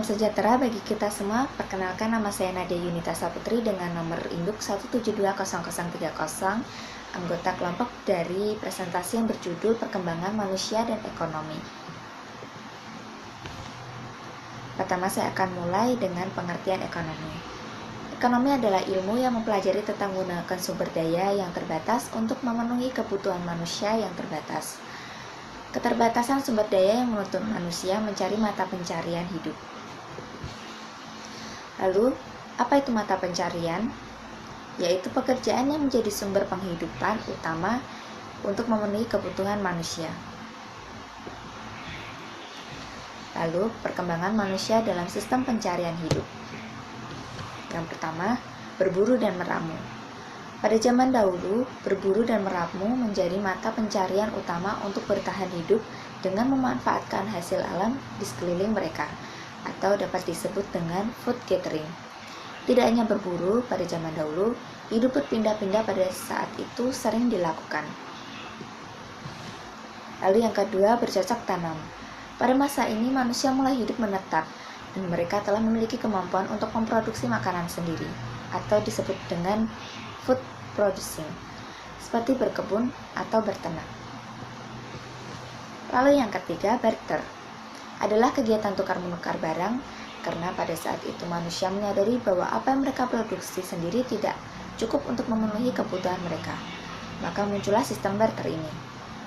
Salam sejahtera bagi kita semua. Perkenalkan, nama saya Nadia Yunita Saputri dengan nomor induk 1720030, anggota kelompok dari presentasi yang berjudul Perkembangan Manusia dan Ekonomi. Pertama, saya akan mulai dengan pengertian ekonomi. Ekonomi adalah ilmu yang mempelajari tentang menggunakan sumber daya yang terbatas untuk memenuhi kebutuhan manusia yang terbatas. Keterbatasan sumber daya yang menuntut manusia mencari mata pencarian hidup. Lalu, apa itu mata pencarian? Yaitu pekerjaan yang menjadi sumber penghidupan utama untuk memenuhi kebutuhan manusia. Lalu, perkembangan manusia dalam sistem pencarian hidup. Yang pertama, berburu dan meramu. Pada zaman dahulu, berburu dan meramu menjadi mata pencarian utama untuk bertahan hidup dengan memanfaatkan hasil alam di sekeliling mereka, atau dapat disebut dengan food gathering. Tidak hanya berburu pada zaman dahulu, hidup berpindah-pindah pada saat itu sering dilakukan. Lalu yang kedua, bercocok tanam. Pada masa ini manusia mulai hidup menetap, dan mereka telah memiliki kemampuan untuk memproduksi makanan sendiri, atau disebut dengan food producing, seperti berkebun atau berternak. Lalu yang ketiga, barter, adalah kegiatan tukar-menukar barang, karena pada saat itu manusia menyadari bahwa apa yang mereka produksi sendiri tidak cukup untuk memenuhi kebutuhan mereka. Maka muncullah sistem barter ini.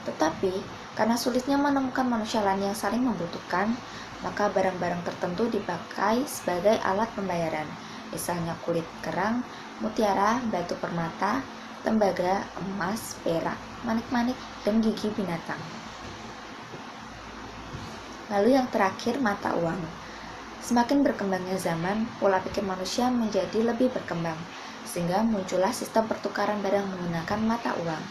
Tetapi, karena sulitnya menemukan manusia lain yang saling membutuhkan, maka barang-barang tertentu dipakai sebagai alat pembayaran, misalnya kulit kerang, mutiara, batu permata, tembaga, emas, perak, manik-manik, dan gigi binatang. Lalu yang terakhir, mata uang. Semakin berkembangnya zaman, pola pikir manusia menjadi lebih berkembang, sehingga muncullah sistem pertukaran barang menggunakan mata uang.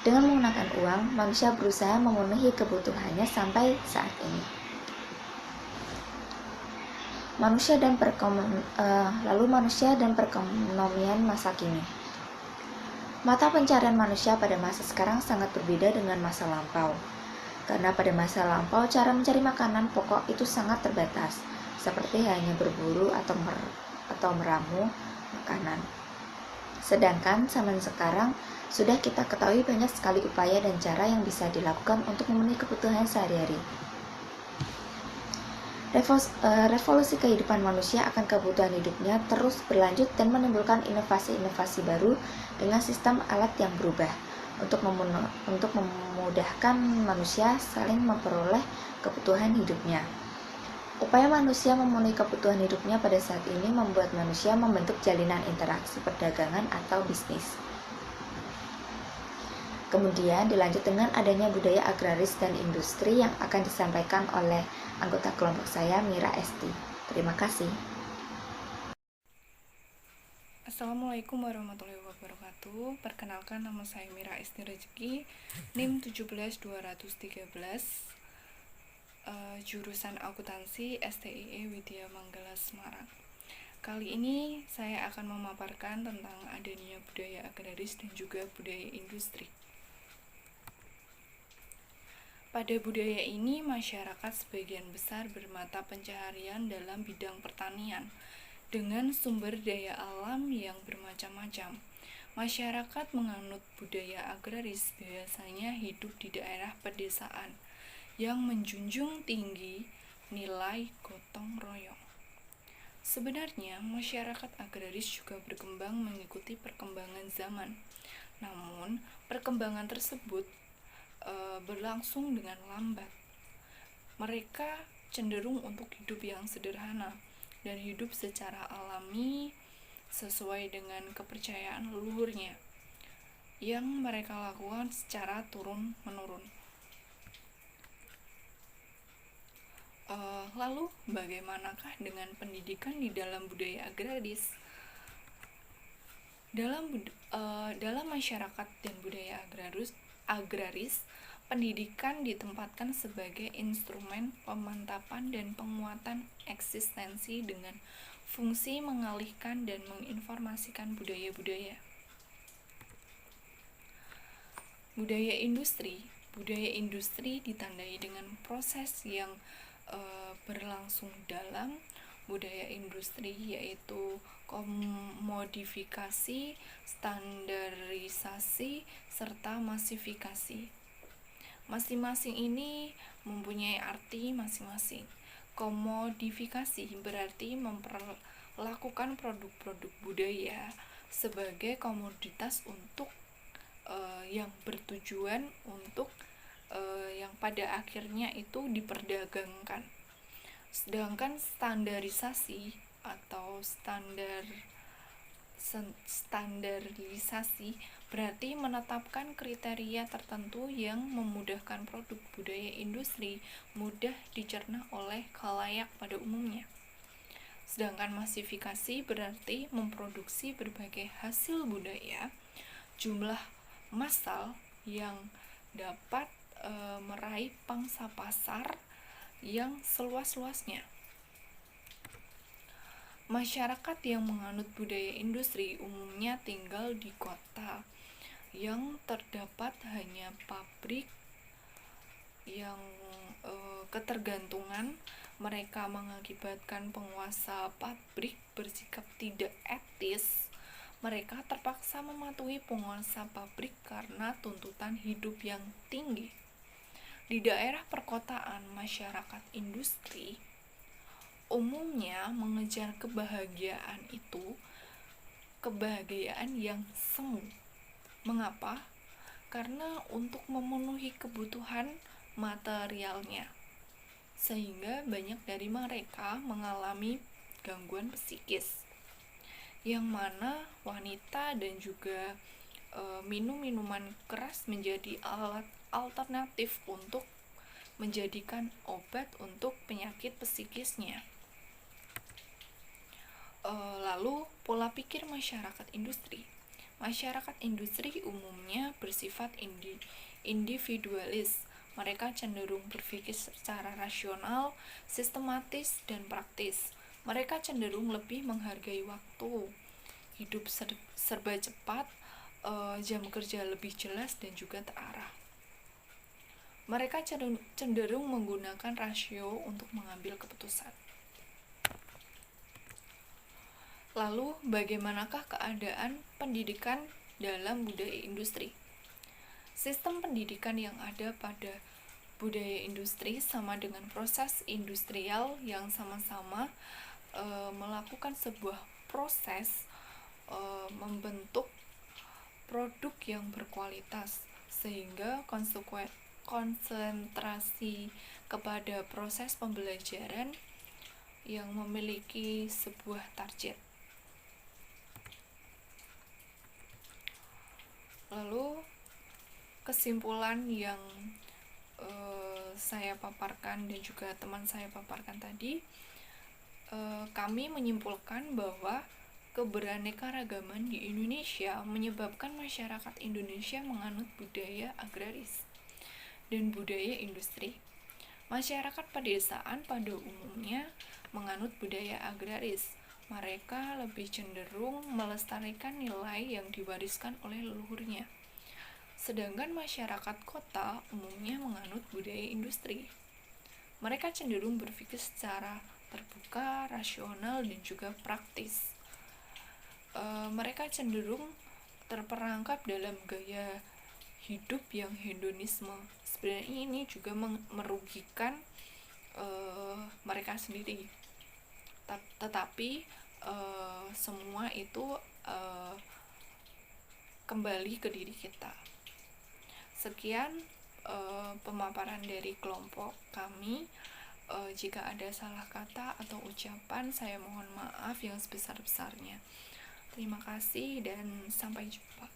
Dengan menggunakan uang, manusia berusaha memenuhi kebutuhannya sampai saat ini. Manusia dan perekonomian masa kini. Mata pencarian manusia pada masa sekarang sangat berbeda dengan masa lampau. Karena pada masa lampau, cara mencari makanan pokok itu sangat terbatas, seperti hanya berburu atau meramu makanan. Sedangkan zaman sekarang, sudah kita ketahui banyak sekali upaya dan cara yang bisa dilakukan untuk memenuhi kebutuhan sehari-hari. Revolusi kehidupan manusia akan kebutuhan hidupnya terus berlanjut dan menimbulkan inovasi-inovasi baru dengan sistem alat yang berubah untuk memudahkan manusia saling memperoleh kebutuhan hidupnya. Upaya manusia memenuhi kebutuhan hidupnya pada saat ini membuat manusia membentuk jalinan interaksi perdagangan atau bisnis. Kemudian dilanjut dengan adanya budaya agraris dan industri yang akan disampaikan oleh anggota kelompok saya, Mira Esti. Terima kasih. Assalamualaikum warahmatullahi wabarakatuh. Perkenalkan, nama saya Mira Esti Rezeki, NIM 17213, jurusan akuntansi STIE Widya Manggala Semarang. Kali ini saya akan memaparkan tentang adanya budaya agraris dan juga budaya industri. Pada budaya ini, masyarakat sebagian besar bermata pencaharian dalam bidang pertanian dengan sumber daya alam yang bermacam-macam. Masyarakat menganut budaya agraris biasanya hidup di daerah pedesaan yang menjunjung tinggi nilai gotong royong. Sebenarnya, masyarakat agraris juga berkembang mengikuti perkembangan zaman. Namun, perkembangan tersebut berlangsung dengan lambat. Mereka cenderung untuk hidup yang sederhana dan hidup secara alami sesuai dengan kepercayaan leluhurnya yang mereka lakukan secara turun-menurun. Lalu, bagaimanakah dengan pendidikan di dalam budaya agraris? Dalam masyarakat dan budaya agraris, pendidikan ditempatkan sebagai instrumen pemantapan dan penguatan eksistensi dengan fungsi mengalihkan dan menginformasikan budaya-budaya. Budaya industri ditandai dengan proses yang berlangsung dalam budaya industri, yaitu komodifikasi, standarisasi, serta masifikasi. Masing-masing ini mempunyai arti masing-masing. Komodifikasi berarti memperlakukan produk-produk budaya sebagai komoditas untuk yang bertujuan untuk yang pada akhirnya itu diperdagangkan. Sedangkan standarisasi atau standarisasi berarti menetapkan kriteria tertentu yang memudahkan produk budaya industri mudah dicerna oleh khalayak pada umumnya. Sedangkan masifikasi berarti memproduksi berbagai hasil budaya jumlah massal yang dapat meraih pangsa pasar yang seluas-luasnya. Masyarakat yang menganut budaya industri umumnya tinggal di kota yang terdapat hanya pabrik yang ketergantungan mereka mengakibatkan penguasa pabrik bersikap tidak etis. Mereka terpaksa mematuhi penguasa pabrik karena tuntutan hidup yang tinggi. Di daerah perkotaan, masyarakat industri umumnya mengejar kebahagiaan yang semu. Mengapa? Karena untuk memenuhi kebutuhan materialnya, sehingga banyak dari mereka mengalami gangguan psikis, yang mana wanita dan juga minum minuman keras menjadi alat alternatif untuk menjadikan obat untuk penyakit psikisnya. Lalu pola pikir masyarakat industri. Masyarakat industri umumnya bersifat individualis. Mereka cenderung berpikir secara rasional, sistematis, dan praktis. Mereka cenderung lebih menghargai waktu, hidup serba cepat, jam kerja lebih jelas dan juga terarah. Mereka cenderung menggunakan rasio untuk mengambil keputusan. Lalu, bagaimanakah keadaan pendidikan dalam budaya industri? Sistem pendidikan yang ada pada budaya industri sama dengan proses industrial yang sama-sama melakukan sebuah proses membentuk produk yang berkualitas, sehingga konsentrasi kepada proses pembelajaran yang memiliki sebuah target. Lalu kesimpulan yang saya paparkan dan juga teman saya paparkan tadi, kami menyimpulkan bahwa keberaneka-ragaman di Indonesia menyebabkan masyarakat Indonesia menganut budaya agraris dan budaya industri. Masyarakat pedesaan pada umumnya menganut budaya agraris. Mereka lebih cenderung melestarikan nilai yang diwariskan oleh leluhurnya. Sedangkan masyarakat kota umumnya menganut budaya industri. Mereka cenderung berpikir secara terbuka, rasional, dan juga praktis. Mereka cenderung terperangkap dalam gaya hidup yang hedonisme. Sebenarnya ini juga merugikan mereka sendiri. Tetapi semua itu kembali ke diri kita. Sekian pemaparan dari kelompok kami. Jika ada salah kata atau ucapan, saya mohon maaf yang sebesar-besarnya. Terima kasih dan sampai jumpa.